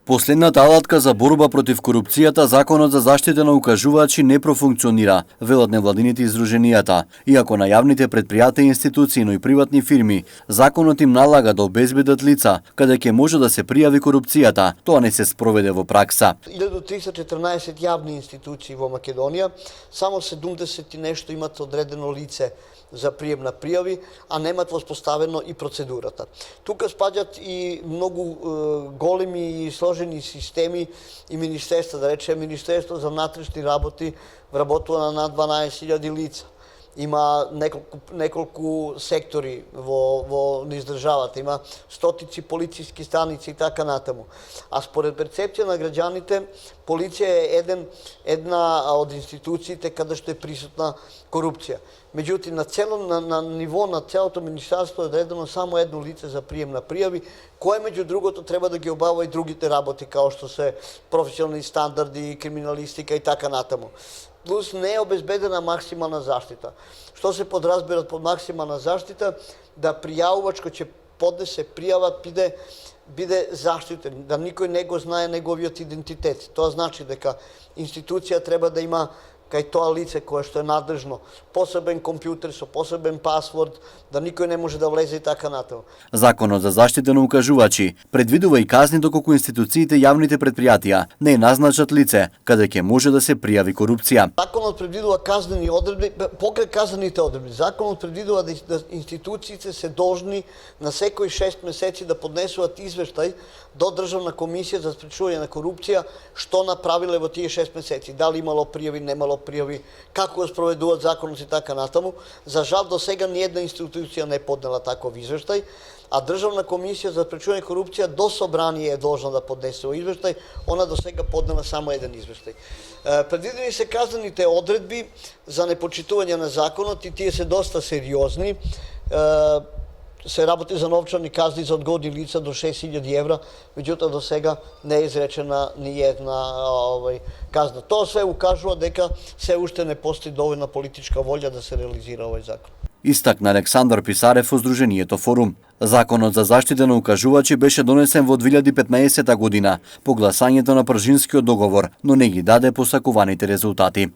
Последната алатка за борба против корупцијата, Законот за заштита на укажувачи, не профункционира, велат невладините издруженијата. Иако на јавните предпријатија, институции, но и приватни фирми, законот им налага да обезбедат лица каде ќе може да се пријави корупцијата, тоа не се спроведе во пракса. 1314 јавни институции во Македонија, само 70 и нешто имат одредено лице за прием на пријави, а немат воспоставено и процедурата. Тука спаѓаат и многу големи и сложени системи и министерства, да речем Министерство за внатрешни работи вработува на над 12.000 лица. Има неколку сектори во издржавата, има стотици полициски станици и така натаму. А според перцепција на граѓаните, полиција е една од институциите каде што е присутна корупција. Меѓутоа, на ниво на целото министерство е одредено само едно лице за прием на пријави, кое меѓу другото треба да ги обава и другите работи, као што се професионални стандарди, криминалистика и така натаму. Плюс не е обезбедена максимална заштита. Што се подразбира под максимална заштита? Да пријавувач кој ќе поднесе пријава биде заштитен, да никој не го знае неговиот идентитет. Тоа значи дека институција треба да има кај тоа лице кое што е надлежно, посебен компјутер со посебен пасворд, да никој не може да влезе и така натаму. Законот за заштита на укажувачи предвидува и казни доколку институциите јавните предпријатија не назначат лице каде ќе може да се пријави корупција. Законот предвидува казнени одредби, покрај казнените одредби. Законот предвидува да институциите се должни на секои 6 месеци да поднесуваат извештај до Државна комисија за спречување на корупција што направиле во тие 6 месеци. Дали имало пријави, немало пријави, како го спроведуваат законот и така натаму. За жал до сега ни една институција не е поднела таков извештај, а Државна комисија за спречување корупција до собрание е должна да поднесе извештај, она до сега поднела само еден извештај. Предвидени се казнените одредби за непочитување на законот и тие се доста сериозни. Се работи за новчани казни за одговорни лица до 6.000 евра, меѓутоа до сега не е изречена ни една казна. Тоа све укажува дека се уште не постои доволна политичка волја да се реализира овој закон. Истакна Александар Писарев во Сдруженијето Форум. Законот за заштита на укажувачи беше донесен во 2015 година по гласањето на Пржинскиот договор, но не ги даде посакуваните резултати.